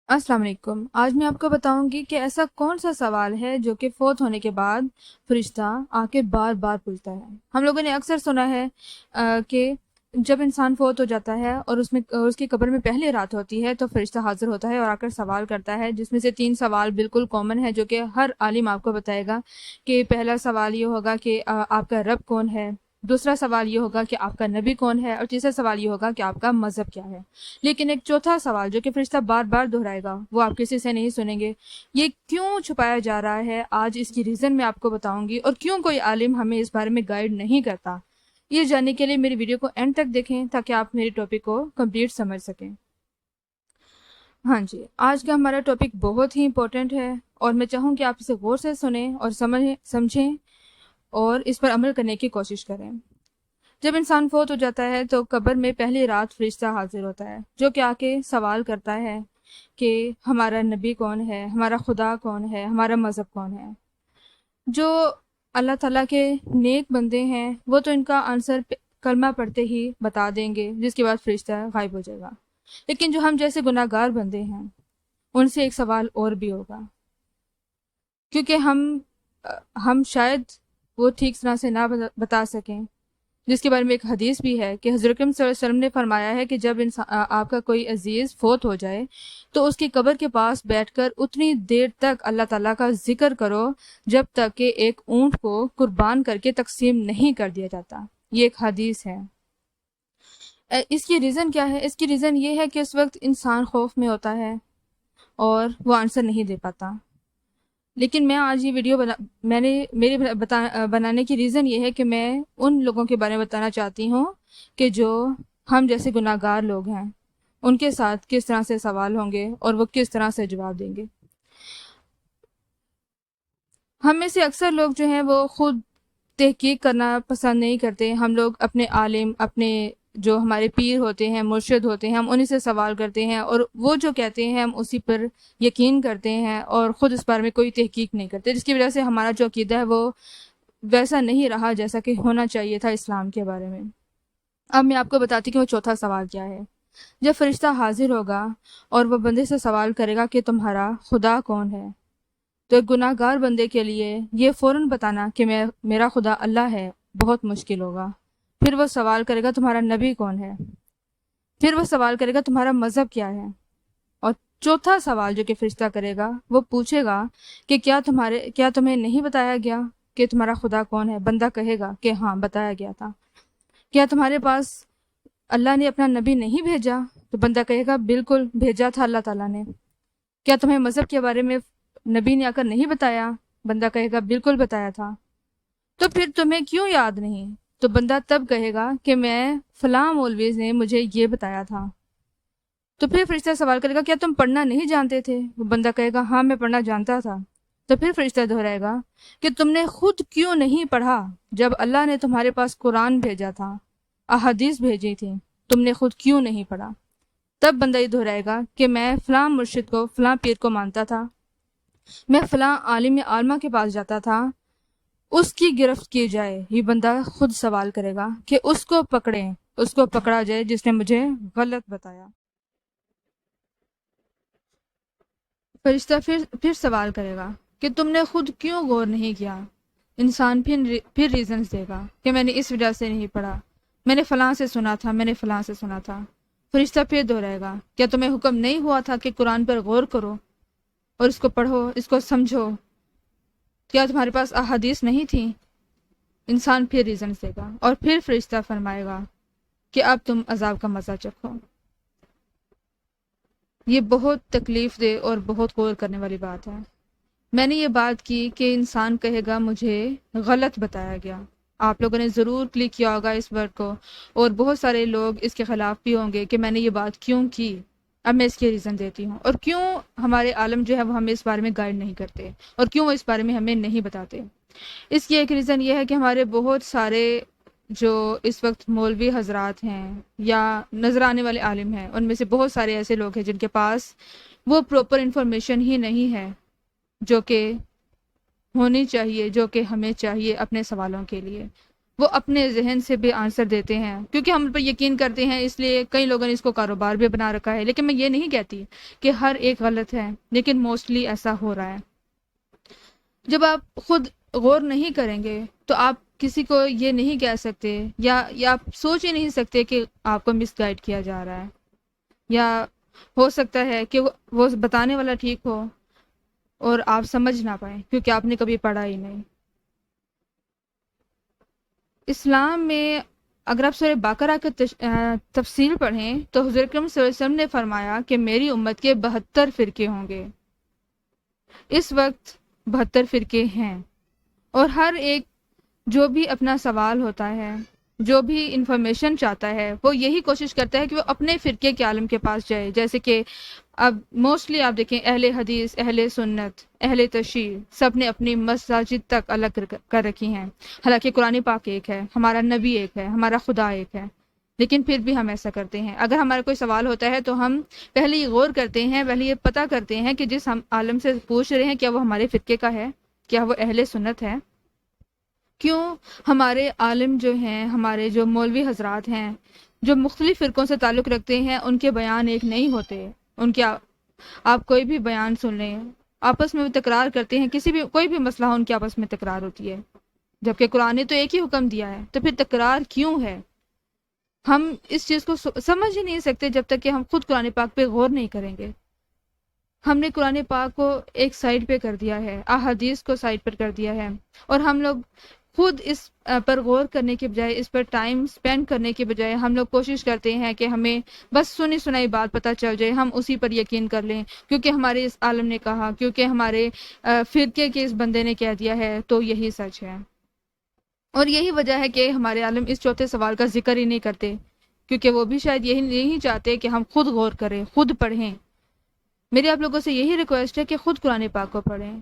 السلام علیکم۔ آج میں آپ کو بتاؤں گی کہ ایسا کون سا سوال ہے جو کہ فوت ہونے کے بعد فرشتہ آ کے بار بار پوچھتا ہے۔ ہم لوگوں نے اکثر سنا ہے کہ جب انسان فوت ہو جاتا ہے اور اس کی قبر میں پہلی رات ہوتی ہے تو فرشتہ حاضر ہوتا ہے اور آ کر سوال کرتا ہے، جس میں سے 3 سوال بالکل کامن ہے جو کہ ہر عالم آپ کو بتائے گا۔ کہ پہلا سوال یہ ہوگا کہ آپ کا رب کون ہے، دوسرا سوال یہ ہوگا کہ آپ کا نبی کون ہے، اور تیسرا سوال یہ ہوگا کہ آپ کا مذہب کیا ہے۔ لیکن ایک چوتھا سوال جو کہ فرشتہ بار بار دہرائے گا وہ آپ کسی سے نہیں سنیں گے۔ یہ کیوں چھپایا جا رہا ہے، آج اس کی ریزن میں آپ کو بتاؤں گی، اور کیوں کوئی عالم ہمیں اس بارے میں گائیڈ نہیں کرتا۔ یہ جاننے کے لیے میری ویڈیو کو اینڈ تک دیکھیں تاکہ آپ میری ٹاپک کو کمپلیٹ سمجھ سکیں۔ ہاں جی، آج کا ہمارا ٹاپک بہت ہی امپورٹنٹ ہے اور میں چاہوں کہ آپ اسے غور سے سنیں اور سمجھیں اور اس پر عمل کرنے کی کوشش کریں۔ جب انسان فوت ہو جاتا ہے تو قبر میں پہلی رات فرشتہ حاضر ہوتا ہے جو کہ آ کے سوال کرتا ہے کہ ہمارا نبی کون ہے، ہمارا خدا کون ہے، ہمارا مذہب کون ہے۔ جو اللہ تعالیٰ کے نیک بندے ہیں وہ تو ان کا آنسر کلمہ پڑھتے ہی بتا دیں گے، جس کے بعد فرشتہ غائب ہو جائے گا۔ لیکن جو ہم جیسے گناہ گار بندے ہیں ان سے ایک سوال اور بھی ہوگا، کیونکہ ہم شاید وہ ٹھیک طرح سے نہ بتا سکیں، جس کے بارے میں ایک حدیث بھی ہے کہ حضرت اکرم صلی اللہ علیہ وسلم نے فرمایا ہے کہ جب آپ کا کوئی عزیز فوت ہو جائے تو اس کی قبر کے پاس بیٹھ کر اتنی دیر تک اللہ تعالیٰ کا ذکر کرو جب تک کہ ایک اونٹ کو قربان کر کے تقسیم نہیں کر دیا جاتا۔ یہ ایک حدیث ہے۔ اس کی ریزن کیا ہے؟ اس کی ریزن یہ ہے کہ اس وقت انسان خوف میں ہوتا ہے اور وہ آنسر نہیں دے پاتا۔ لیکن میں آج یہ ویڈیو بنانے کی ریزن یہ ہے کہ میں ان لوگوں کے بارے میں بتانا چاہتی ہوں کہ جو ہم جیسے گناہ گار لوگ ہیں، ان کے ساتھ کس طرح سے سوال ہوں گے اور وہ کس طرح سے جواب دیں گے۔ ہم میں سے اکثر لوگ جو ہیں وہ خود تحقیق کرنا پسند نہیں کرتے۔ ہم لوگ اپنے عالم، اپنے جو ہمارے پیر ہوتے ہیں، مرشد ہوتے ہیں، ہم انہی سے سوال کرتے ہیں اور وہ جو کہتے ہیں ہم اسی پر یقین کرتے ہیں اور خود اس بارے میں کوئی تحقیق نہیں کرتے، جس کی وجہ سے ہمارا جو عقیدہ ہے وہ ویسا نہیں رہا جیسا کہ ہونا چاہیے تھا اسلام کے بارے میں۔ اب میں آپ کو بتاتی کہ وہ چوتھا سوال کیا ہے۔ جب فرشتہ حاضر ہوگا اور وہ بندے سے سوال کرے گا کہ تمہارا خدا کون ہے، تو ایک گناہ گار بندے کے لیے یہ فوراً بتانا کہ میرا خدا اللہ ہے بہت مشکل ہوگا۔ پھر وہ سوال کرے گا تمہارا نبی کون ہے، پھر وہ سوال کرے گا تمہارا مذہب کیا ہے، اور چوتھا سوال جو کہ فرشتہ کرے گا وہ پوچھے گا کہ کیا تمہیں نہیں بتایا گیا کہ تمہارا خدا کون ہے؟ بندہ کہے گا کہ ہاں بتایا گیا تھا۔ کیا تمہارے پاس اللہ نے اپنا نبی نہیں بھیجا؟ تو بندہ کہے گا بالکل بھیجا تھا اللہ تعالیٰ نے۔ کیا تمہیں مذہب کے بارے میں نبی نے آ کر نہیں بتایا؟ بندہ کہے گا بالکل بتایا تھا۔ تو پھر تمہیں کیوں یاد نہیں؟ تو بندہ تب کہے گا کہ میں فلاں مولوی نے مجھے یہ بتایا تھا۔ تو پھر فرشتہ سوال کرے گا کیا تم پڑھنا نہیں جانتے تھے؟ وہ بندہ کہے گا ہاں میں پڑھنا جانتا تھا۔ تو پھر فرشتہ دہرائے گا کہ تم نے خود کیوں نہیں پڑھا جب اللہ نے تمہارے پاس قرآن بھیجا تھا، احادیث بھیجی تھی، تم نے خود کیوں نہیں پڑھا؟ تب بندہ یہ دہرائے گا کہ میں فلاں مرشد کو، فلاں پیر کو مانتا تھا، میں فلاں عالم یا عالمہ کے پاس جاتا تھا، اس کی گرفت کی جائے۔ یہ بندہ خود سوال کرے گا کہ اس کو پکڑیں، اس کو پکڑا جائے جس نے مجھے غلط بتایا۔ فرشتہ پھر سوال کرے گا کہ تم نے خود کیوں غور نہیں کیا؟ انسان پھر ریزنز دے گا کہ میں نے اس وجہ سے نہیں پڑھا، میں نے فلاں سے سنا تھا، میں نے فلاں سے سنا تھا۔ فرشتہ پھر دہرائے گا کیا تمہیں حکم نہیں ہوا تھا کہ قرآن پر غور کرو اور اس کو پڑھو، اس کو سمجھو؟ کیا تمہارے پاس احادیث نہیں تھیں؟ انسان پھر ریزنز دے گا اور پھر فرشتہ فرمائے گا کہ اب تم عذاب کا مزہ چکھو۔ یہ بہت تکلیف دہ اور بہت غور کرنے والی بات ہے۔ میں نے یہ بات کی کہ انسان کہے گا مجھے غلط بتایا گیا۔ آپ لوگوں نے ضرور کلک کیا ہوگا اس ورڈ کو، اور بہت سارے لوگ اس کے خلاف بھی ہوں گے کہ میں نے یہ بات کیوں کی۔ اب میں اس کے ریزن دیتی ہوں، اور کیوں ہمارے عالم جو ہے وہ ہمیں اس بارے میں گائیڈ نہیں کرتے اور کیوں وہ اس بارے میں ہمیں نہیں بتاتے۔ اس کی ایک ریزن یہ ہے کہ ہمارے بہت سارے جو اس وقت مولوی حضرات ہیں یا نظر آنے والے عالم ہیں، ان میں سے بہت سارے ایسے لوگ ہیں جن کے پاس وہ پراپر انفارمیشن ہی نہیں ہے جو کہ ہونی چاہیے، جو کہ ہمیں چاہیے اپنے سوالوں کے لیے۔ وہ اپنے ذہن سے بھی آنسر دیتے ہیں، کیونکہ ہم ان پر یقین کرتے ہیں، اس لیے کئی لوگوں نے اس کو کاروبار بھی بنا رکھا ہے۔ لیکن میں یہ نہیں کہتی کہ ہر ایک غلط ہے، لیکن موسٹلی ایسا ہو رہا ہے۔ جب آپ خود غور نہیں کریں گے تو آپ کسی کو یہ نہیں کہہ سکتے، یا آپ سوچ ہی نہیں سکتے کہ آپ کو مس گائیڈ کیا جا رہا ہے، یا ہو سکتا ہے کہ وہ بتانے والا ٹھیک ہو اور آپ سمجھ نہ پائیں کیونکہ آپ نے کبھی پڑھا ہی نہیں۔ اسلام میں اگر آپ سورہ بقرہ کا تفصیل پڑھیں تو حضرت اکرم صلی اللہ علیہ وسلم نے فرمایا کہ میری امت کے 72 فرقے ہوں گے۔ اس وقت 72 فرقے ہیں، اور ہر ایک جو بھی اپنا سوال ہوتا ہے، جو بھی انفارمیشن چاہتا ہے، وہ یہی کوشش کرتا ہے کہ وہ اپنے فرقے کے عالم کے پاس جائے۔ جیسے کہ اب موسٹلی آپ دیکھیں، اہل حدیث، اہل سنت، اہل تشیع، سب نے اپنی مساجد تک الگ کر رکھی ہیں، حالانکہ قرآن پاک ایک ہے، ہمارا نبی ایک ہے، ہمارا خدا ایک ہے، لیکن پھر بھی ہم ایسا کرتے ہیں۔ اگر ہمارا کوئی سوال ہوتا ہے تو ہم پہلے یہ غور کرتے ہیں، پہلے یہ پتہ کرتے ہیں کہ جس ہم عالم سے پوچھ رہے ہیں کیا وہ ہمارے فرقے کا ہے، کیا وہ اہل سنت ہے۔ کیوں ہمارے عالم جو ہیں، ہمارے جو مولوی حضرات ہیں، جو مختلف فرقوں سے تعلق رکھتے ہیں، ان کے بیان ایک نہیں ہوتے۔ ان کے آپ کوئی بھی بیان سن لیں، آپس میں وہ تکرار کرتے ہیں، کوئی بھی مسئلہ ہو ان کے آپس میں تکرار ہوتی ہے، جبکہ قرآن نے تو ایک ہی حکم دیا ہے، تو پھر تکرار کیوں ہے؟ ہم اس چیز کو سمجھ ہی نہیں سکتے جب تک کہ ہم خود قرآن پاک پہ غور نہیں کریں گے۔ ہم نے قرآن پاک کو ایک سائڈ پہ کر دیا ہے، احادیث کو سائڈ پر کر دیا ہے، اور ہم لوگ خود اس پر غور کرنے کے بجائے، اس پر ٹائم سپینڈ کرنے کے بجائے، ہم لوگ کوشش کرتے ہیں کہ ہمیں بس سنی سنائی بات پتہ چل جائے، ہم اسی پر یقین کر لیں، کیونکہ ہمارے اس عالم نے کہا، کیونکہ ہمارے فرقے کے اس بندے نے کہہ دیا ہے، تو یہی سچ ہے۔ اور یہی وجہ ہے کہ ہمارے عالم اس چوتھے سوال کا ذکر ہی نہیں کرتے، کیونکہ وہ بھی شاید یہی نہیں چاہتے کہ ہم خود غور کریں، خود پڑھیں۔ میری آپ لوگوں سے یہی ریکویسٹ ہے کہ خود قرآن پاک کو پڑھیں۔